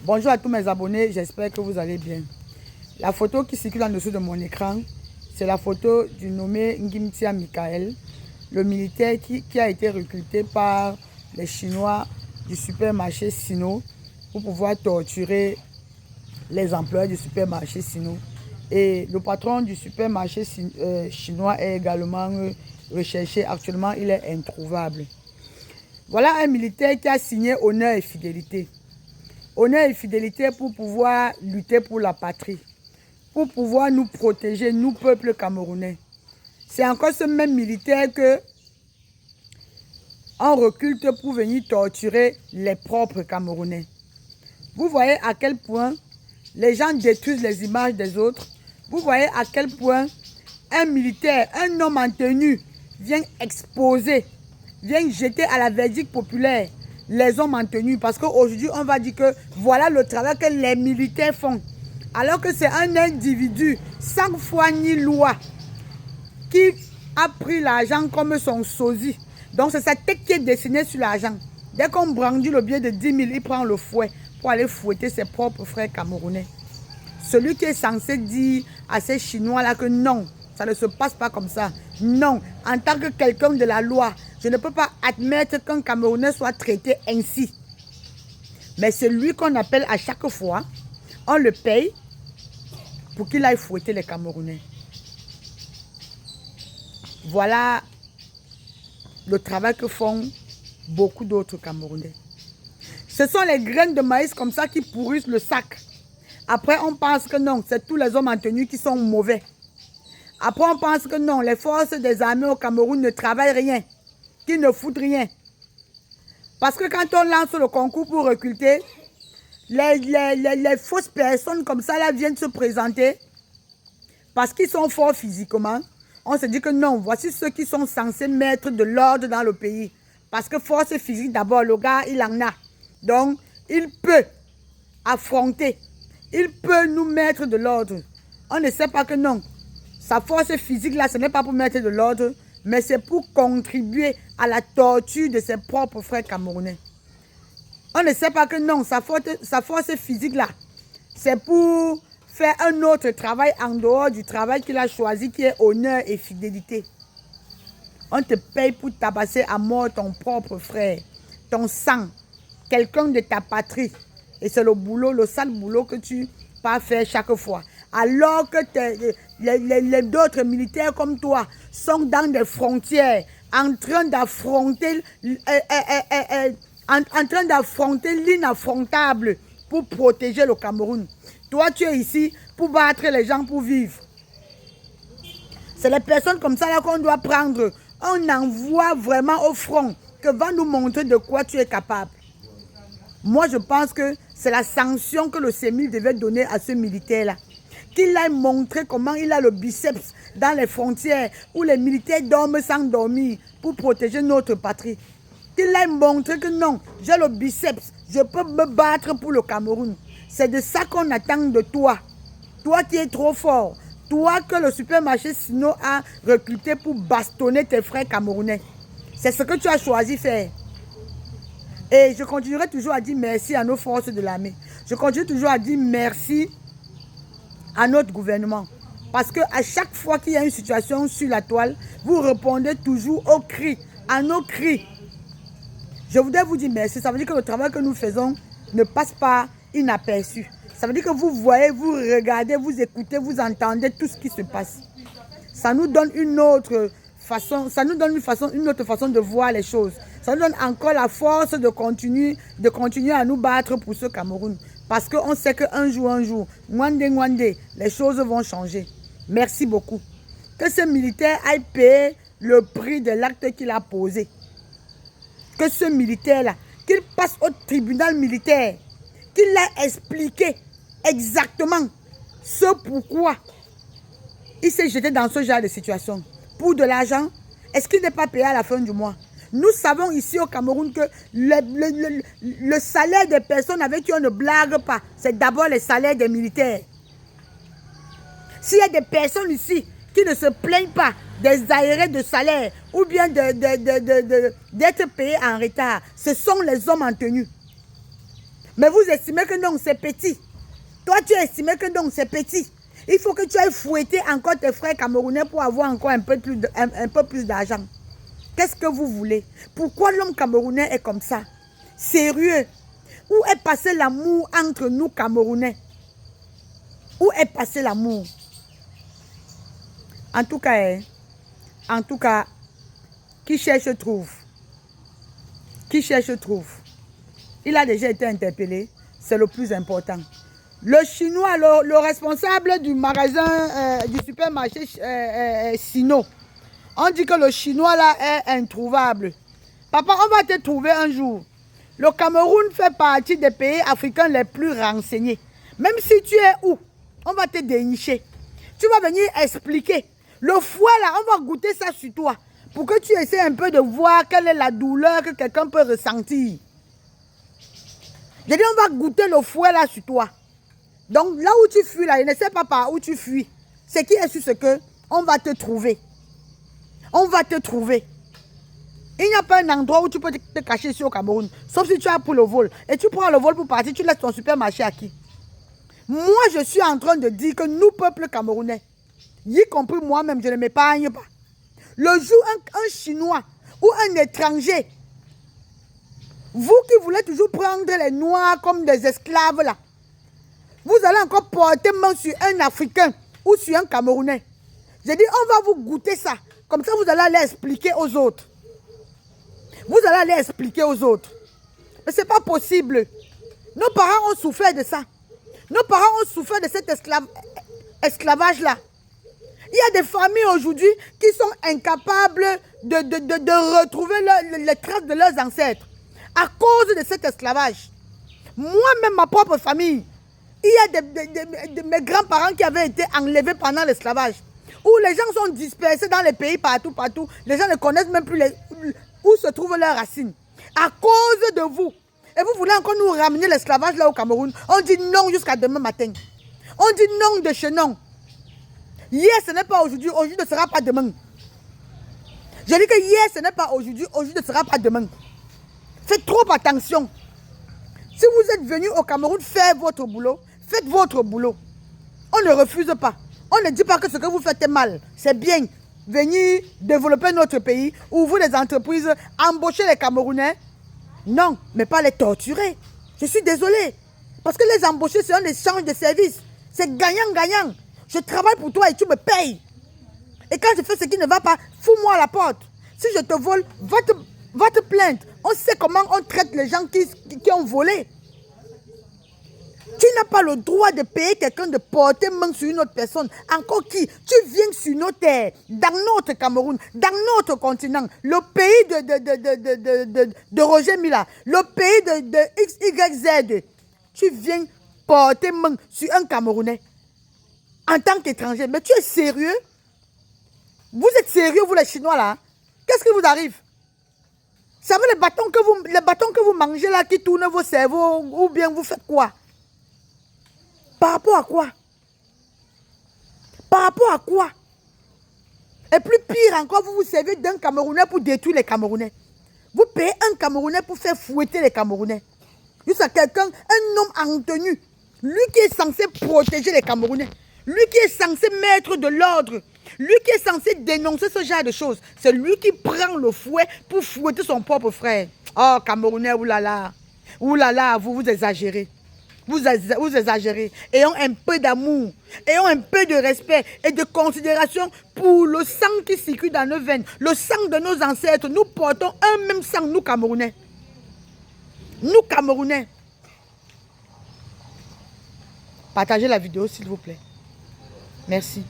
Bonjour à tous mes abonnés, j'espère que vous allez bien. La photo qui circule en dessous de mon écran, c'est la photo du nommé Ngimtia Michael, le militaire qui a été recruté par les Chinois du supermarché Sino pour pouvoir torturer les employés du supermarché Sino. Et le patron du supermarché chinois est également recherché. Actuellement, il est introuvable. Voilà un militaire qui a signé honneur et fidélité. Honneur et fidélité pour pouvoir lutter pour la patrie, pour pouvoir nous protéger, nous, peuple camerounais. C'est encore ce même militaire que on recrute pour venir torturer les propres Camerounais. Vous voyez à quel point les gens détruisent les images des autres. Vous voyez à quel point un militaire, un homme en tenue, vient exposer, vient jeter à la verdict populaire les hommes en tenue. Parce qu'aujourd'hui, on va dire que voilà le travail que les militaires font. Alors que c'est un individu sans foi ni loi qui a pris l'argent comme son sosie. Donc c'est sa tête qui est dessinée sur l'argent. Dès qu'on brandit le billet de 10 000, il prend le fouet pour aller fouetter ses propres frères camerounais. Celui qui est censé dire à ces Chinois-là que non, ça ne se passe pas comme ça. Non, en tant que quelqu'un de la loi, je ne peux pas admettre qu'un Camerounais soit traité ainsi. Mais c'est lui qu'on appelle à chaque fois, on le paye pour qu'il aille fouetter les Camerounais. Voilà le travail que font beaucoup d'autres Camerounais. Ce sont les graines de maïs comme ça qui pourrissent le sac. Après, on pense que non, c'est tous les hommes en tenue qui sont mauvais. Après, on pense que non, les forces des armées au Cameroun ne travaillent rien, qu'ils ne foutent rien. Parce que quand on lance le concours pour recruter, les fausses personnes comme ça là viennent se présenter parce qu'ils sont forts physiquement. On se dit que non, voici ceux qui sont censés mettre de l'ordre dans le pays. Parce que force physique, d'abord, le gars, il en a. Donc, il peut affronter. Il peut nous mettre de l'ordre. On ne sait pas que non. Sa force physique, là, ce n'est pas pour mettre de l'ordre, mais c'est pour contribuer à la torture de ses propres frères camerounais. On ne sait pas que non, sa force physique, là, c'est pour faire un autre travail en dehors du travail qu'il a choisi, qui est honneur et fidélité. On te paye pour tabasser à mort ton propre frère, ton sang, quelqu'un de ta patrie. Et c'est le boulot, le sale boulot que tu vas faire chaque fois. Alors que d'autres militaires comme toi sont dans des frontières, en train d'affronter l'inaffrontable pour protéger le Cameroun. Toi, tu es ici pour battre les gens pour vivre. C'est les personnes comme ça là qu'on doit prendre. On envoie vraiment au front que va nous montrer de quoi tu es capable. Moi, je pense que c'est la sanction que le CEMIL devait donner à ce militaire-là. Qu'il aille montrer comment il a le biceps dans les frontières où les militaires dorment sans dormir pour protéger notre patrie. Qu'il aille montrer que non, j'ai le biceps, je peux me battre pour le Cameroun. C'est de ça qu'on attend de toi. Toi qui es trop fort. Toi que le supermarché Sino a recruté pour bastonner tes frères camerounais. C'est ce que tu as choisi faire. Et je continuerai toujours à dire merci à nos forces de l'armée. Je continue toujours à dire merci à notre gouvernement. Parce qu'à chaque fois qu'il y a une situation sur la toile, vous répondez toujours aux cris, à nos cris. Je voudrais vous dire merci. Ça veut dire que le travail que nous faisons ne passe pas inaperçu. Ça veut dire que vous voyez, vous regardez, vous écoutez, vous entendez tout ce qui se passe. Ça nous donne une autre façon, une autre façon de voir les choses. Ça nous donne encore la force de continuer à nous battre pour ce Cameroun. Parce qu'on sait qu'un jour, Mwande, les choses vont changer. Merci beaucoup. Que ce militaire aille payer le prix de l'acte qu'il a posé. Que ce militaire-là, qu'il passe au tribunal militaire, qu'il ait expliqué exactement ce pourquoi il s'est jeté dans ce genre de situation. Pour de l'argent, est-ce qu'il n'est pas payé à la fin du mois? Nous savons ici au Cameroun que le salaire des personnes avec qui on ne blague pas, c'est d'abord le salaire des militaires. S'il y a des personnes ici qui ne se plaignent pas des aérés de salaire ou bien d'être payés en retard, ce sont les hommes en tenue. Mais vous estimez que non, c'est petit. Toi, tu estimais que non, c'est petit. Il faut que tu ailles fouetter encore tes frères camerounais pour avoir encore un peu plus d'argent. Qu'est-ce que vous voulez? Pourquoi l'homme camerounais est comme ça? Sérieux? Où est passé l'amour entre nous Camerounais? Où est passé l'amour? En tout cas, qui cherche trouve. Qui cherche trouve. Il a déjà été interpellé. C'est le plus important. Le Chinois, le responsable du magasin, du supermarché Sino, on dit que le Chinois là est introuvable. Papa, on va te trouver un jour. Le Cameroun fait partie des pays africains les plus renseignés. Même si tu es où, on va te dénicher. Tu vas venir expliquer. Le foie là, on va goûter ça sur toi. Pour que tu essaies un peu de voir quelle est la douleur que quelqu'un peut ressentir. J'ai dit, on va goûter le fouet là sur toi. Donc là où tu fuis là, je ne sais pas par où tu fuis. C'est qui est sur ce que on va te trouver. On va te trouver. Il n'y a pas un endroit où tu peux te cacher ici au Cameroun. Sauf si tu as pris le vol. Et tu prends le vol pour partir, tu laisses ton supermarché à qui? Moi, je suis en train de dire que nous, peuple camerounais, y compris moi-même, je ne m'épargne pas. Le jour un Chinois ou un étranger, vous qui voulez toujours prendre les Noirs comme des esclaves là, vous allez encore porter main sur un Africain ou sur un Camerounais. J'ai dit, on va vous goûter ça. Comme ça, vous allez aller expliquer aux autres. Vous allez aller expliquer aux autres. Mais ce n'est pas possible. Nos parents ont souffert de ça. Nos parents ont souffert de cet esclavage-là. Il y a des familles aujourd'hui qui sont incapables de retrouver les traces de leurs ancêtres à cause de cet esclavage. Moi-même, ma propre famille, il y a mes grands-parents qui avaient été enlevés pendant l'esclavage, où les gens sont dispersés dans les pays partout. Les gens ne connaissent même plus où se trouvent leurs racines. À cause de vous. Et vous voulez encore nous ramener l'esclavage là au Cameroun. On dit non jusqu'à demain matin. On dit non de chez non. Hier, ce n'est pas aujourd'hui. Aujourd'hui ne sera pas demain. Je dis que hier, ce n'est pas aujourd'hui. Aujourd'hui ne sera pas demain. Faites trop attention. Si vous êtes venu au Cameroun faire votre boulot, faites votre boulot. On ne refuse pas. On ne dit pas que ce que vous faites est mal. C'est bien. Venir développer notre pays, ouvrir des entreprises, embaucher les Camerounais. Non, mais pas les torturer. Je suis désolée. Parce que les embaucher, c'est un échange de services. C'est gagnant-gagnant. Je travaille pour toi et tu me payes. Et quand je fais ce qui ne va pas, fous-moi à la porte. Si je te vole, va te plaindre. On sait comment on traite les gens qui ont volé. Tu n'as pas le droit de payer quelqu'un de porter main sur une autre personne. Encore qui? Tu viens sur nos terres, dans notre Cameroun, dans notre continent, le pays de Roger Mila, le pays de XYZ. Tu viens porter main sur un Camerounais en tant qu'étranger. Mais tu es sérieux? Vous êtes sérieux, vous les Chinois là? Qu'est-ce qui vous arrive? Ça veut les bâtons que vous mangez là qui tournent vos cerveaux ou bien vous faites quoi? Par rapport à quoi? Par rapport à quoi? Et plus pire encore, vous vous servez d'un Camerounais pour détruire les Camerounais. Vous payez un Camerounais pour faire fouetter les Camerounais. Jusqu'à quelqu'un, un homme en tenue, lui qui est censé protéger les Camerounais, lui qui est censé mettre de l'ordre, lui qui est censé dénoncer ce genre de choses, c'est lui qui prend le fouet pour fouetter son propre frère. Oh, Camerounais, oulala, oulala, vous exagérez. Vous exagérez. Ayons un peu d'amour, ayons un peu de respect et de considération pour le sang qui circule dans nos veines, le sang de nos ancêtres. Nous portons un même sang, nous Camerounais. Nous Camerounais. Partagez la vidéo, s'il vous plaît. Merci.